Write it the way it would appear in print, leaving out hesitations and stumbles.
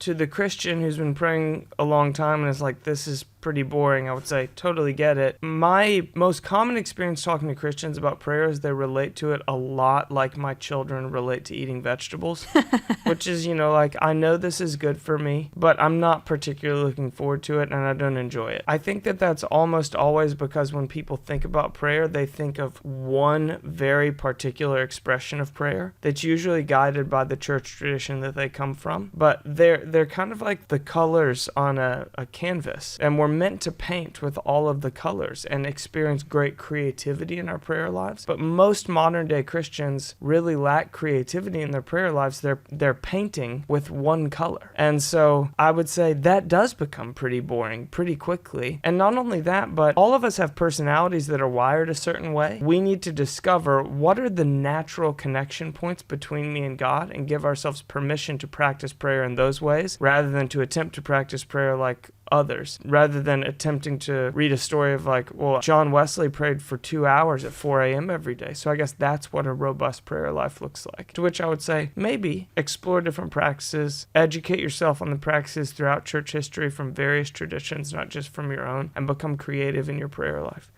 to the Christian who's been praying a long time and is like, this is pretty boring, I would say, totally get it. My most common experience talking to Christians about prayer is they relate to it a lot like my children relate to eating vegetables, which is, like, I know this is good for me, but I'm not particularly looking forward to it and I don't enjoy it. I think that that's almost always because when people think about prayer, they think of one very particular expression of prayer that's usually guided by the church tradition that they come from, but they're kind of like the colors on a canvas, and we're meant to paint with all of the colors and experience great creativity in our prayer lives. But most modern day Christians really lack creativity in their prayer lives. They're painting with one color. And so I would say that does become pretty boring pretty quickly. And not only that, but all of us have personalities that are wired a certain way. We need to discover what are the natural connection points between me and God and give ourselves permission to practice prayer in those ways rather than to attempt to practice prayer like others, rather than attempting to read a story of like, well, John Wesley prayed for 2 hours at 4 a.m. every day, so I guess that's what a robust prayer life looks like. To which I would say, maybe explore different practices, educate yourself on the practices throughout church history from various traditions, not just from your own, and become creative in your prayer life.